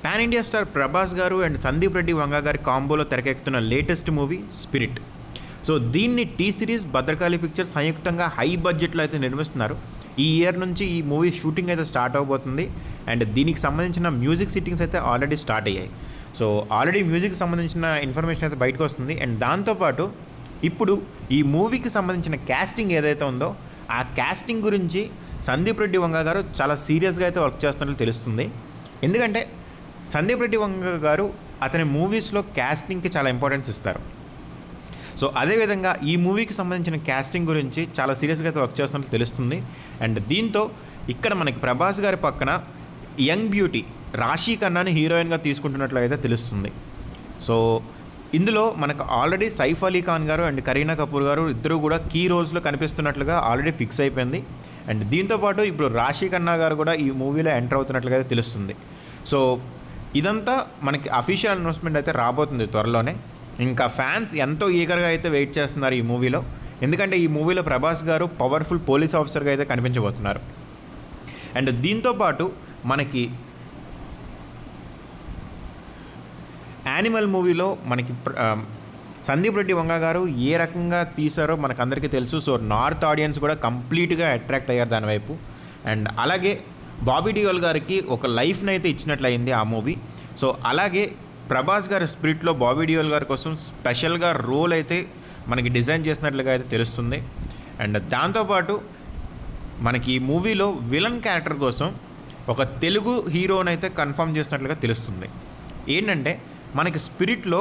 Pan India star Prabhas గారు and Sandeep Reddy Vanga గారి కాంబోలో తెరకెక్కుతున్న లేటెస్ట్ మూవీ స్పిరిట్. సో దీన్ని టీ సిరీస్, భద్రకాళి పిక్చర్స్ సంయుక్తంగా హై బడ్జెట్లో అయితే నిర్మిస్తున్నారు. ఈ ఇయర్ నుంచి ఈ మూవీ షూటింగ్ అయితే స్టార్ట్ అవబోతుంది. అండ్ దీనికి సంబంధించిన మ్యూజిక్ సిట్టింగ్స్ అయితే ఆల్రెడీ స్టార్ట్ అయ్యాయి. సో ఆల్రెడీ మ్యూజిక్కి సంబంధించిన ఇన్ఫర్మేషన్ అయితే బయటకు వస్తుంది. అండ్ దాంతోపాటు ఇప్పుడు ఈ మూవీకి సంబంధించిన క్యాస్టింగ్ ఏదైతే ఉందో ఆ క్యాస్టింగ్ గురించి సందీప్ రెడ్డి వంగ గారు చాలా సీరియస్గా అయితే వర్క్ చేస్తున్నట్లు తెలుస్తుంది. ఎందుకంటే సందీప్ రెడ్డి వంగ గారు అతని మూవీస్లో క్యాస్టింగ్కి చాలా ఇంపార్టెన్స్ ఇస్తారు. సో అదేవిధంగా ఈ మూవీకి సంబంధించిన క్యాస్టింగ్ గురించి చాలా సీరియస్గా అయితే వర్క్ చేస్తున్నట్లు తెలుస్తుంది. అండ్ దీంతో ఇక్కడ మనకి ప్రభాస్ గారి పక్కన యంగ్ బ్యూటీ రాశి ఖన్నాని హీరోయిన్గా తీసుకుంటున్నట్లు అయితే తెలుస్తుంది. సో ఇందులో మనకు ఆల్రెడీ సైఫ్ అలీ ఖాన్ గారు అండ్ కరీనా కపూర్ గారు ఇద్దరు కూడా కీ రోల్స్లో కనిపిస్తున్నట్లుగా ఆల్రెడీ ఫిక్స్ అయిపోయింది. అండ్ దీంతోపాటు ఇప్పుడు రాశి ఖన్నా గారు కూడా ఈ మూవీలో ఎంటర్ అవుతున్నట్లుగా అయితే తెలుస్తుంది. సో ఇదంతా మనకి అఫీషియల్ అనౌన్స్మెంట్ అయితే రాబోతుంది త్వరలోనే. ఇంకా ఫ్యాన్స్ ఎంతో ఈగర్గా అయితే వెయిట్ చేస్తున్నారు ఈ మూవీలో. ఎందుకంటే ఈ మూవీలో ప్రభాస్ గారు పవర్ఫుల్ పోలీస్ ఆఫీసర్గా అయితే కనిపించబోతున్నారు. అండ్ దీంతోపాటు మనకి యానిమల్ మూవీలో మనకి సందీప్ రెడ్డి వంగ గారు ఏ రకంగా తీశారో మనకు అందరికీ తెలుసు. సో నార్త్ ఆడియన్స్ కూడా కంప్లీట్గా అట్రాక్ట్ అయ్యారు దానివైపు. అండ్ అలాగే బాబీ డియోల్ గారికి ఒక లైఫ్ని అయితే ఇచ్చినట్లయింది ఆ మూవీ. సో అలాగే ప్రభాస్ గారి స్పిరిట్లో బాబీ డియోల్ గారి కోసం స్పెషల్గా రోల్ అయితే మనకి డిజైన్ చేసినట్లుగా అయితే తెలుస్తుంది. అండ్ దాంతోపాటు మనకి ఈ మూవీలో విలన్ క్యారెక్టర్ కోసం ఒక తెలుగు హీరోని అయితే కన్ఫర్మ్ చేసినట్లుగా తెలుస్తుంది. ఏంటంటే మనకి స్పిరిట్లో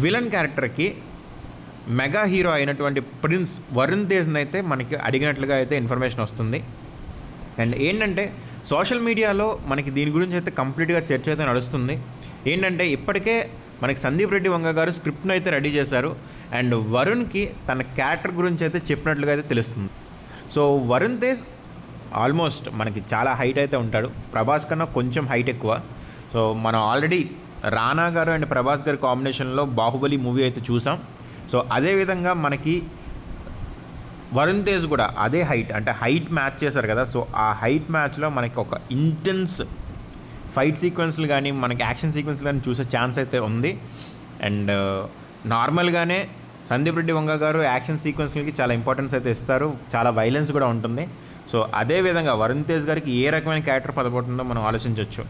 విలన్ క్యారెక్టర్కి మెగా హీరో అయినటువంటి ప్రిన్స్ వరుణ్ తేజ్ని అయితే మనకి అడిగినట్లుగా అయితే ఇన్ఫర్మేషన్ వస్తుంది. అండ్ ఏంటంటే సోషల్ మీడియాలో మనకి దీని గురించి అయితే కంప్లీట్గా చర్చ అయితే నడుస్తుంది. ఏంటంటే ఇప్పటికే మనకి సందీప్ రెడ్డి వంగ గారు స్క్రిప్ట్ను అయితే రెడీ చేశారు. అండ్ వరుణ్కి తన క్యారెక్టర్ గురించి అయితే చెప్పినట్లుగా అయితే తెలుస్తుంది. సో వరుణ్ తేజ్ ఆల్మోస్ట్ మనకి చాలా హైట్ అయితే ఉంటాడు, ప్రభాస్ కన్నా కొంచెం హైట్ ఎక్కువ. సో మనం ఆల్రెడీ రానా గారు అండ్ ప్రభాస్ గారి కాంబినేషన్లో బాహుబలి మూవీ అయితే చూసాం. సో అదేవిధంగా మనకి వరుణ్ తేజ్ కూడా అదే హైట్, అంటే హైట్ మ్యాచ్ చేశారు కదా. సో ఆ హైట్ మ్యాచ్లో మనకి ఒక ఇంటెన్స్ ఫైట్ సీక్వెన్స్లు కానీ మనకి యాక్షన్ సీక్వెన్స్లు కానీ చూసే ఛాన్స్ అయితే ఉంది. అండ్ నార్మల్గానే సందీప్ రెడ్డి వంగ గారు యాక్షన్ సీక్వెన్స్లకి చాలా ఇంపార్టెన్స్ అయితే ఇస్తారు, చాలా వైలెన్స్ కూడా ఉంటుంది. సో అదేవిధంగా వరుణ్ తేజ్ గారికి ఏ రకమైన క్యారెక్టర్ పదపడుతుందో మనం ఆలోచించవచ్చు.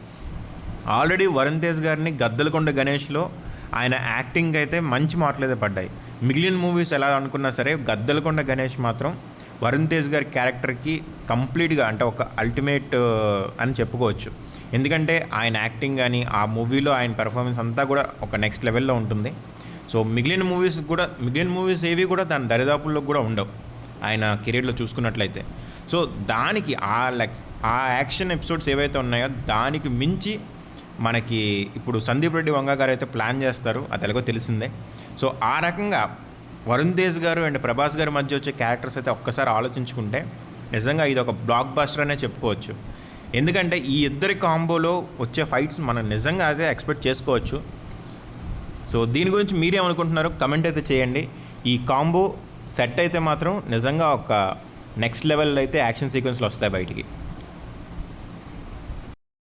ఆల్రెడీ వరుణ్ తేజ్ గారిని గద్దలకొండ గణేష్లో ఆయన యాక్టింగ్ అయితే మంచి మార్కులు అయితే పడ్డాయి. మిగిలిన మూవీస్ ఎలా అనుకున్నా సరే గద్దలకొండ గణేష్ మాత్రం వరుణ్ తేజ్ గారి క్యారెక్టర్కి కంప్లీట్గా అంటే ఒక అల్టిమేట్ అని చెప్పుకోవచ్చు. ఎందుకంటే ఆయన యాక్టింగ్ కానీ ఆ మూవీలో ఆయన పెర్ఫార్మెన్స్ అంతా కూడా ఒక నెక్స్ట్ లెవెల్లో ఉంటుంది. సో మిగిలిన మూవీస్ ఏవి కూడా దాని దరిదాపుల్లో కూడా ఉండవు ఆయన కెరీర్లో చూసుకున్నట్లయితే. సో దానికి ఆ యాక్షన్ ఎపిసోడ్స్ ఏవైతే ఉన్నాయో దానికి మించి మనకి ఇప్పుడు సందీప్ రెడ్డి వంగ గారు అయితే ప్లాన్ చేస్తారు, అది ఎలాగో తెలిసిందే. సో ఆ రకంగా వరుణ్ తేజ్ గారు అండ్ ప్రభాస్ గారి మధ్య వచ్చే క్యారెక్టర్స్ అయితే ఒక్కసారి ఆలోచించుకుంటే నిజంగా ఇది ఒక బ్లాక్ బస్టర్ అనే చెప్పుకోవచ్చు. ఎందుకంటే ఈ ఇద్దరి కాంబోలో వచ్చే ఫైట్స్ మనం నిజంగా అదే ఎక్స్పెక్ట్ చేసుకోవచ్చు. సో దీని గురించి మీరేమనుకుంటున్నారో కమెంట్ అయితే చేయండి. ఈ కాంబో సెట్ అయితే మాత్రం నిజంగా ఒక నెక్స్ట్ లెవెల్ అయితే యాక్షన్ సీక్వెన్స్లో వస్తాయి బయటికి.